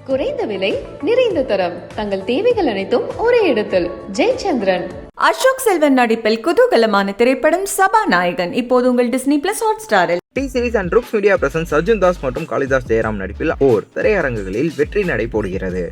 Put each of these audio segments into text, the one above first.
குறைந்த விலை, நிறைந்த தரம், தங்கள் தேவைகள் அனைத்தும் ஒரே இடத்தில். ஜெயச்சந்திரன். அசோக் செல்வன் நடிப்பில் குதூகலமான திரைப்படம் சபாநாயகன் இப்போது உங்கள் டிஸ்னி பிளஸ் ஹாட் ஸ்டாரில். T Series and ருக்ஸ் media presents Arjun Das மற்றும் காளிதாஸ் ஜெயராம் நடிப்பில் போர் திரையரங்குகளில் வெற்றி நடை போடுகிறது.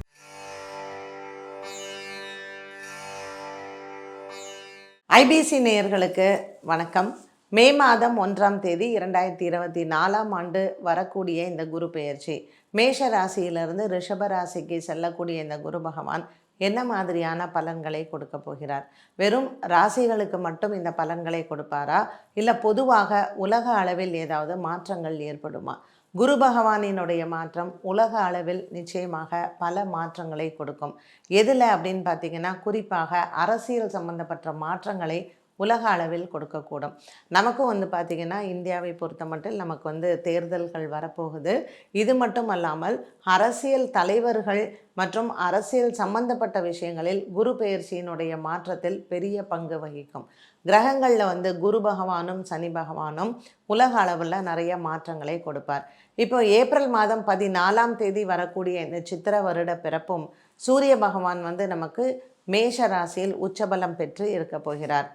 ஐபிசி நேயர்களுக்கு வணக்கம். மே மாதம் 1ஆம் தேதி 2024ஆம் ஆண்டு வரக்கூடிய இந்த குரு பெயர்ச்சி மேஷ ராசியிலிருந்து ரிஷப ராசிக்கு செல்லக்கூடிய இந்த குரு பகவான் என்ன மாதிரியான பலன்களை கொடுக்க போகிறார்? வெறும் ராசிகளுக்கு மட்டும் இந்த பலன்களை கொடுப்பாரா, இல்லை பொதுவாக உலக அளவில் ஏதாவது மாற்றங்கள் ஏற்படுமா? குரு பகவானினுடைய மாற்றம் உலக அளவில் நிச்சயமாக பல மாற்றங்களை கொடுக்கும். எதில் அப்படின்னு பார்த்திங்கன்னா, குறிப்பாக அரசியல் சம்பந்தப்பட்ட மாற்றங்களை உலக அளவில் கொடுக்கக்கூடும். நமக்கும் பார்த்திங்கன்னா, இந்தியாவை பொறுத்த மட்டும் நமக்கு தேர்தல்கள் வரப்போகுது. இது மட்டும் அல்லாமல் அரசியல் தலைவர்கள் மற்றும் அரசியல் சம்பந்தப்பட்ட விஷயங்களில் குரு பெயர்ச்சியினுடைய மாற்றத்தில் பெரிய பங்கு வகிக்கும். கிரகங்களில் குரு பகவானும் சனி பகவானும் உலக அளவில் நிறைய மாற்றங்களை கொடுப்பார். இப்போ ஏப்ரல் மாதம் 14ஆம் தேதி வரக்கூடிய இந்த சித்திர வருட பிறப்பும் சூரிய பகவான் நமக்கு மேஷ ராசியில் உச்சபலம் பெற்று இருக்க போகிறார்.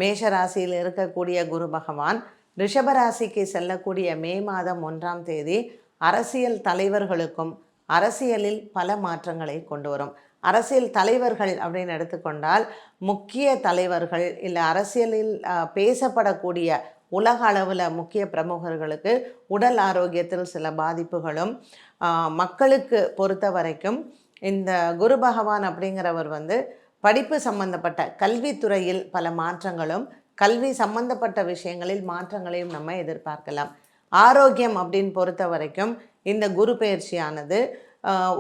மேஷ ராசியில் இருக்கக்கூடிய குரு பகவான் ரிஷபராசிக்கு செல்லக்கூடிய மே மாதம் 1ஆம் தேதி அரசியல் தலைவர்களுக்கும் அரசியலில் பல மாற்றங்களை கொண்டு வரும். அரசியல் தலைவர்கள் அப்படின்னு எடுத்துக்கொண்டால் முக்கிய தலைவர்கள், இல்லை அரசியலில் பேசப்படக்கூடிய உலக அளவில் முக்கிய பிரமுகர்களுக்கு உடல் ஆரோக்கியத்தில் சில பாதிப்புகளும், மக்களுக்கு பொறுத்த வரைக்கும் இந்த குரு பகவான் அப்படிங்கிறவர் படிப்பு சம்பந்தப்பட்ட கல்வித்துறையில் பல மாற்றங்களும், கல்வி சம்பந்தப்பட்ட விஷயங்களில் மாற்றங்களையும் நம்ம எதிர்பார்க்கலாம். ஆரோக்கியம் அப்படின்னு பொறுத்த வரைக்கும் இந்த குரு பெயர்ச்சியானது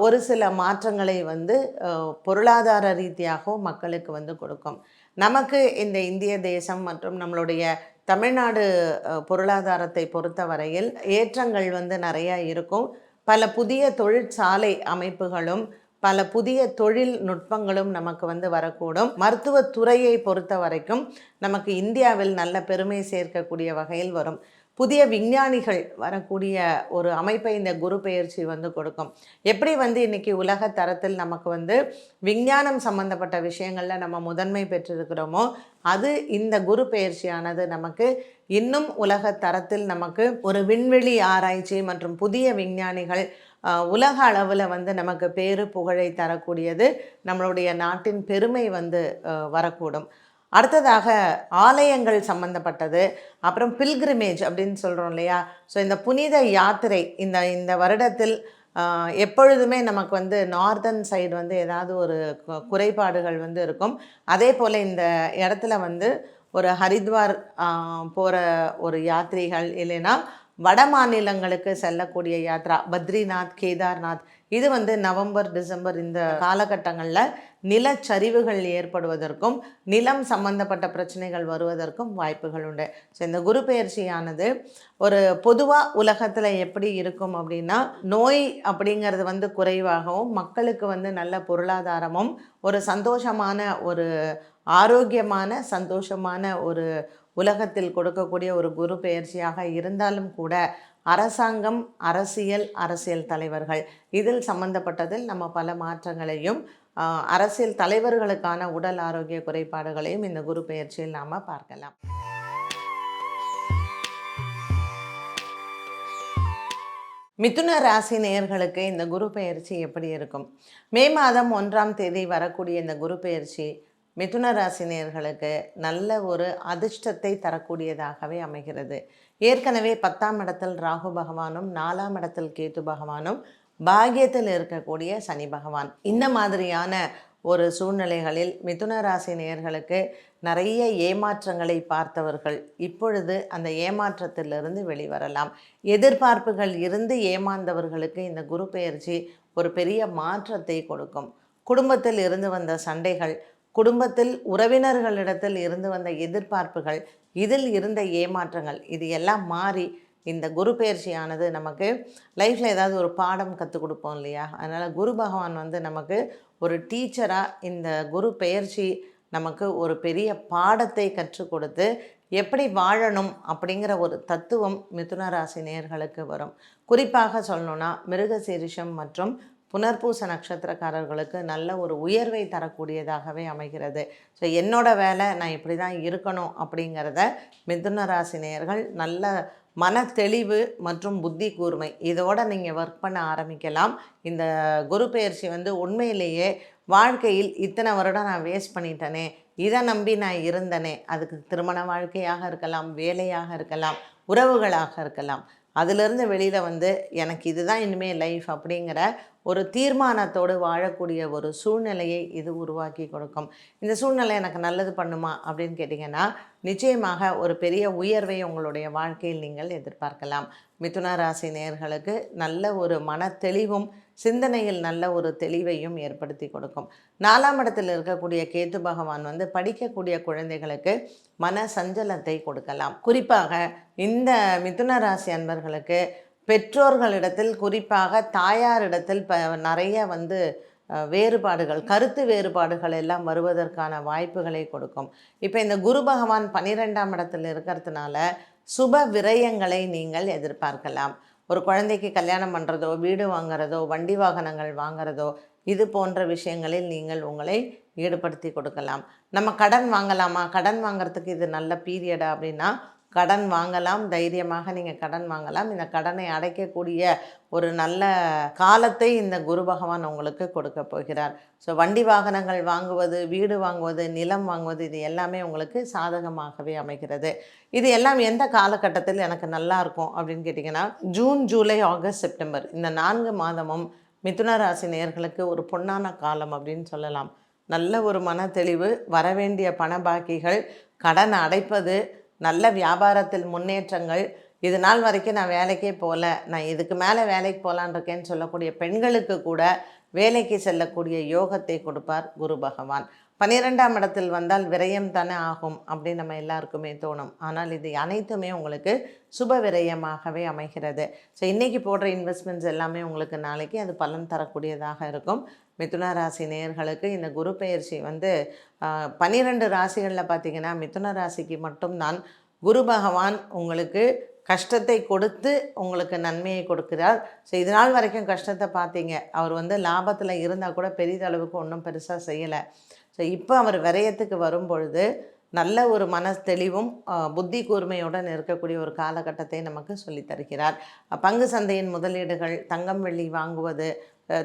ஒரு சில மாற்றங்களை பொருளாதார ரீதியாகவும் மக்களுக்கு கொடுக்கும். நமக்கு இந்த இந்திய தேசம் மற்றும் நம்மளுடைய தமிழ்நாடு பொருளாதாரத்தை பொறுத்த வரையில் ஏற்றங்கள் நிறையா இருக்கும். பல புதிய தொழிற்சாலை அமைப்புகளும் பல புதிய தொழில்நுட்பங்களும் நமக்கு வரக்கூடும். மருத்துவத்துறையை பொறுத்த வரைக்கும் நமக்கு இந்தியாவில் நல்ல பெருமை சேர்க்கக்கூடிய வகையில் வரும். புதிய விஞ்ஞானிகள் வரக்கூடிய ஒரு அமைப்பை இந்த குரு பெயர்ச்சி கொடுக்கும். எப்படி இன்றைக்கி உலக தரத்தில் நமக்கு விஞ்ஞானம் சம்பந்தப்பட்ட விஷயங்களில் நம்ம முதன்மை பெற்றிருக்கிறோமோ, அது இந்த குரு பெயர்ச்சியானது நமக்கு இன்னும் உலக தரத்தில் நமக்கு ஒரு விண்வெளி ஆராய்ச்சி மற்றும் புதிய விஞ்ஞானிகள் உலக அளவில் நமக்கு பேரு புகழை தரக்கூடியது, நம்மளுடைய நாட்டின் பெருமை வரக்கூடும். அடுத்ததாக ஆலயங்கள் சம்பந்தப்பட்டது, அப்புறம் பில்கிரிமேஜ் அப்படின்னு சொல்கிறோம் இல்லையா? ஸோ இந்த புனித யாத்திரை இந்த வருடத்தில் எப்பொழுதுமே நமக்கு நார்தன் சைடு ஏதாவது ஒரு குறைபாடுகள் இருக்கும். அதே போல் இந்த இடத்துல ஒரு ஹரித்வார் போகிற ஒரு யாத்திரைகள், இல்லைன்னா வட மாநிலங்களுக்கு செல்லக்கூடிய யாத்ரா பத்ரிநாத், கேதார்நாத், இது நவம்பர் டிசம்பர் இந்த காலகட்டங்களில் நிலச்சரிவுகள் ஏற்படுவதற்கும் நிலம் சம்பந்தப்பட்ட பிரச்சனைகள் வருவதற்கும் வாய்ப்புகள் உண்டு. ஸோ இந்த குரு பெயர்ச்சியானது ஒரு பொதுவாக உலகத்தில் எப்படி இருக்கும் அப்படின்னா, நோய் அப்படிங்கிறது குறைவாகவும் மக்களுக்கு நல்ல பொருளாதாரமும் ஒரு சந்தோஷமான ஒரு ஆரோக்கியமான சந்தோஷமான ஒரு உலகத்தில் கொடுக்கக்கூடிய ஒரு குரு பெயர்ச்சியாக இருந்தாலும் கூட, அரசாங்கம், அரசியல் தலைவர்கள் இதில் சம்பந்தப்பட்டதில் நம்ம பல மாற்றங்களையும் அரசியல் தலைவர்களுக்கான உடல் ஆரோக்கிய குறைபாடுகளையும் இந்த குரு பெயர்ச்சியில் நாம் பார்க்கலாம். மிதுன ராசி நேயர்களுக்கு இந்த குரு பெயர்ச்சி எப்படி இருக்கும்? மே மாதம் 1ஆம் தேதி வரக்கூடிய இந்த குரு பெயர்ச்சி மிதுன ராசி நேயர்களுக்கு நல்ல ஒரு அதிர்ஷ்டத்தை தரக்கூடியதாகவே அமைகிறது. ஏற்கனவே 10ஆம் இடத்தில் ராகு பகவானும் 4ஆம் இடத்தில் கேது பகவானும் பாக்கியத்தில் இருக்கக்கூடிய சனி பகவான், இந்த மாதிரியான ஒரு சூழ்நிலைகளில் மிதுன ராசி நேயர்களுக்கு நிறைய ஏமாற்றங்களை பார்த்தவர்கள் இப்பொழுது அந்த ஏமாற்றத்திலிருந்து வெளிவரலாம். எதிர்பார்ப்புகள் இருந்து ஏமாந்தவர்களுக்கு இந்த குரு பெயர்ச்சி ஒரு பெரிய மாற்றத்தை கொடுக்கும். குடும்பத்தில் இருந்து வந்த சண்டைகள், குடும்பத்தில் உறவினர்களிடத்தில் இருந்து வந்த எதிர்பார்ப்புகள், இதில் இருந்த ஏமாற்றங்கள், இது எல்லாம் மாறி இந்த குரு பெயர்ச்சியானது நமக்கு லைஃப்பில் ஏதாவது ஒரு பாடம் கற்றுக் கொடுப்போம் இல்லையா? அதனால் குரு பகவான் நமக்கு ஒரு டீச்சராக இந்த குரு பெயர்ச்சி நமக்கு ஒரு பெரிய பாடத்தை கற்றுக் கொடுத்து எப்படி வாழணும் அப்படிங்கிற ஒரு தத்துவம் மிதுன ராசி நேயர்களுக்கு வரும். குறிப்பாக சொல்லணும்னா மிருகசீரிஷம் மற்றும் புனர்பூச நட்சத்திரக்காரர்களுக்கு நல்ல ஒரு உயர்வை தரக்கூடியதாகவே அமைகிறது. ஸோ என்னோட வேலை நான் இப்படி தான் இருக்கணும் அப்படிங்கிறத மிதுன ராசி நேயர்கள் நல்ல மன தெளிவு மற்றும் புத்தி கூர்மை இதோட நீங்கள் ஒர்க் பண்ண ஆரம்பிக்கலாம். இந்த குரு பெயர்ச்சி உண்மையிலேயே வாழ்க்கையில் இத்தனை வருடம் நான் வேஸ்ட் பண்ணிட்டேனே, இதை நம்பி நான் இருந்தனே, அதுக்கு திருமண வாழ்க்கையாக இருக்கலாம், வேலையாக இருக்கலாம், உறவுகளாக இருக்கலாம், அதிலிருந்து வெளியில் எனக்கு இதுதான் இனிமேல் லைஃப் அப்படிங்கிற ஒரு தீர்மானத்தோடு வாழக்கூடிய ஒரு சூழ்நிலையை இது உருவாக்கி கொடுக்கும். இந்த சூழ்நிலை எனக்கு நல்லது பண்ணுமா அப்படின்னு கேட்டிங்கன்னா, நிச்சயமாக ஒரு பெரிய உயர்வை உங்களுடைய வாழ்க்கையில் நீங்கள் எதிர்பார்க்கலாம். மிதுன ராசி நேயர்களுக்கு நல்ல ஒரு மன தெளிவும் சிந்தனையில் நல்ல ஒரு தெளிவையும் ஏற்படுத்தி கொடுக்கும். 4ஆம் இடத்தில் இருக்கக்கூடிய கேது பகவான் படிக்கக்கூடிய குழந்தைகளுக்கு மன சஞ்சலத்தை கொடுக்கலாம். குறிப்பாக இந்த மிதுன ராசி அன்பர்களுக்கு பெற்றோர்களிடத்தில், குறிப்பாக தாயாரிடத்தில் நிறைய வேறுபாடுகள், கருத்து வேறுபாடுகள் எல்லாம் வருவதற்கான வாய்ப்புகளை கொடுக்கும். இப்போ இந்த குரு பகவான் 12ஆம் இடத்தில் இருக்கிறதுனால சுப விரயங்களை நீங்கள் எதிர்பார்க்கலாம். ஒரு குழந்தைக்கு கல்யாணம் பண்ணுறதோ, வீடு வாங்குறதோ, வண்டி வாகனங்கள் வாங்குறதோ, இது போன்ற விஷயங்களில் நீங்கள் உங்களை ஈடுபடுத்தி கொடுக்கலாம். நம்ம கடன் வாங்கலாமா, கடன் வாங்கிறதுக்கு இது நல்ல பீரியடா அப்படின்னா கடன் வாங்கலாம், தைரியமாக நீங்கள் கடன் வாங்கலாம். இந்த கடனை அடைக்கக்கூடிய ஒரு நல்ல காலத்தை இந்த குரு பகவான் உங்களுக்கு கொடுக்க போகிறார். ஸோ வண்டி வாகனங்கள் வாங்குவது, வீடு வாங்குவது, நிலம் வாங்குவது, இது எல்லாமே உங்களுக்கு சாதகமாகவே அமைகிறது. இது எல்லாம் எந்த காலகட்டத்தில் எனக்கு நல்லா இருக்கும் அப்படின்னு கேட்டிங்கன்னா, ஜூன், ஜூலை, ஆகஸ்ட், செப்டம்பர் இந்த 4 மாதமும் மிதுன ராசி நேயர்களுக்கு ஒரு பொன்னான காலம் அப்படின்னு சொல்லலாம். நல்ல ஒரு மன தெளிவு, வரவேண்டிய பண பாக்கிகள், கடன் அடைப்பது, நல்ல வியாபாரத்தில் முன்னேற்றங்கள், இது நாள் வரைக்கும் நான் வேலைக்கே போகல, நான் இதுக்கு மேலே வேலைக்கு போகலான் இருக்கேன்னு சொல்லக்கூடிய பெண்களுக்கு கூட வேலைக்கு செல்லக்கூடிய யோகத்தை கொடுப்பார் குரு பகவான். 12ஆம் இடத்தில் வந்தால் விரயம் தானே ஆகும் அப்படின்னு நம்ம எல்லாருக்குமே தோணும். ஆனால் இது அனைத்துமே உங்களுக்கு சுப விரயமாகவே அமைகிறது. ஸோ இன்றைக்கி போடுற இன்வெஸ்ட்மெண்ட்ஸ் எல்லாமே உங்களுக்கு நாளைக்கு அது பலன் தரக்கூடியதாக இருக்கும். மிதுன ராசி நேயர்களுக்கு இந்த குரு பெயர்ச்சி 12 ராசிகளில் பார்த்திங்கன்னா மிதுன ராசிக்கு மட்டும்தான் குரு பகவான் உங்களுக்கு கஷ்டத்தை கொடுத்து உங்களுக்கு நன்மையை கொடுக்கிறார். ஸோ இது நாள் வரைக்கும் கஷ்டத்தை பார்த்தீங்க, அவர் லாபத்தில் இருந்தால் கூட பெரிதளவுக்கு ஒன்றும் பெருசாக செய்யலை. ஸோ இப்போ அவர் விரயத்துக்கு வரும் பொழுது நல்ல ஒரு மன தெளிவும் புத்தி கூர்மையுடன் இருக்கக்கூடிய ஒரு காலகட்டத்தை நமக்கு சொல்லித் தருகிறார். பங்கு சந்தையின் முதலீடுகள், தங்கம் வெள்ளி வாங்குவது,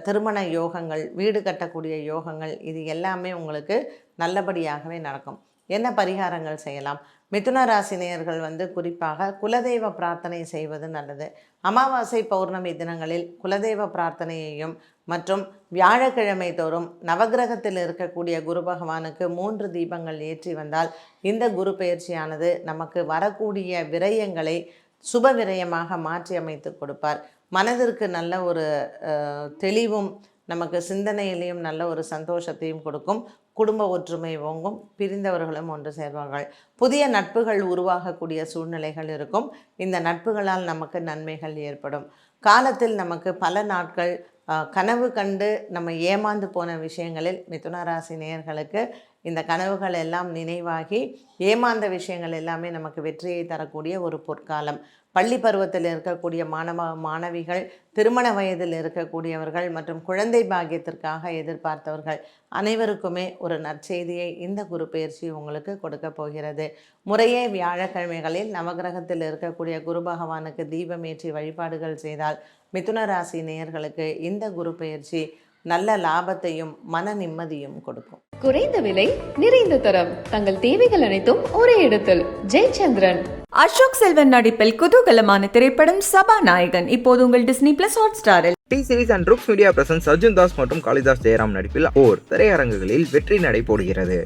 திருமண யோகங்கள், வீடு கட்டக்கூடிய யோகங்கள், இது எல்லாமே உங்களுக்கு நல்லபடியாகவே நடக்கும். என்ன பரிகாரங்கள் செய்யலாம்? மிதுன ராசி நேயர்கள் குறிப்பாக குலதெய்வ பிரார்த்தனை செய்வது நல்லது. அமாவாசை, பௌர்ணமி தினங்களில் குலதெய்வ பிரார்த்தனையையும் மற்றும் வியாழக்கிழமை தோறும் நவகிரகத்தில் இருக்கக்கூடிய குரு பகவானுக்கு 3 தீபங்கள் ஏற்றி வந்தால் இந்த குரு பெயர்ச்சியானது நமக்கு வரக்கூடிய விரயங்களை சுப விரயமாக மாற்றி அமைத்து கொடுப்பார். மனதிற்கு நல்ல ஒரு தெளிவும், நமக்கு சிந்தனையிலையும் நல்ல ஒரு சந்தோஷத்தையும் கொடுக்கும். குடும்ப ஒற்றுமை ஓங்கும், பிரிந்தவர்களும் ஒன்று சேர்வார்கள். புதிய நட்புகள் உருவாகக்கூடிய சூழ்நிலைகள் இருக்கும். இந்த நட்புகளால் நமக்கு நன்மைகள் ஏற்படும். காலத்தில் நமக்கு பல நாட்கள் கனவு கண்டு நம்ம ஏமாந்து போன விஷயங்களில் மிதுன ராசி நேயர்களுக்கு இந்த கனவுகள் எல்லாம் நினைவாகி ஏமாந்த விஷயங்கள் எல்லாமே நமக்கு வெற்றியை தரக்கூடிய ஒரு பொற்காலம். பள்ளி பருவத்தில் இருக்கக்கூடிய மாணவிகள், திருமண வயதில் இருக்கக்கூடியவர்கள் மற்றும் குழந்தை பாக்கியத்திற்காக எதிர்பார்த்தவர்கள் அனைவருக்குமே ஒரு நற்செய்தியை இந்த குரு பெயர்ச்சி உங்களுக்கு கொடுக்க போகிறது. முறையே வியாழக்கிழமைகளில் நவகிரகத்தில் இருக்கக்கூடிய குரு பகவானுக்கு தீபமேற்றி வழிபாடுகள் செய்தால் மிதுன ராசி நேயர்களுக்கு இந்த குரு பெயர்ச்சி நல்ல லாபத்தையும் மன நிம்மதியும் கொடுக்கும். குறைந்த விலை, நிறைந்த தரம், தங்கள் தேவைகள் அனைத்தும் ஒரே இடத்தில். ஜெயச்சந்திரன். அசோக் செல்வன் நடிப்பில் குதூகலமான திரைப்படம் சபாநாயகன் இப்போது உங்கள் டிஸ்னி பிளஸ் ஹாட்ஸ்டாரில். T Series and ருக்ஸ் media presents Arjun Das மற்றும் காளிதாஸ் ஜெயராம் நடிப்பில் ஓர் திரையரங்குகளில் வெற்றி நடை போடுகிறது.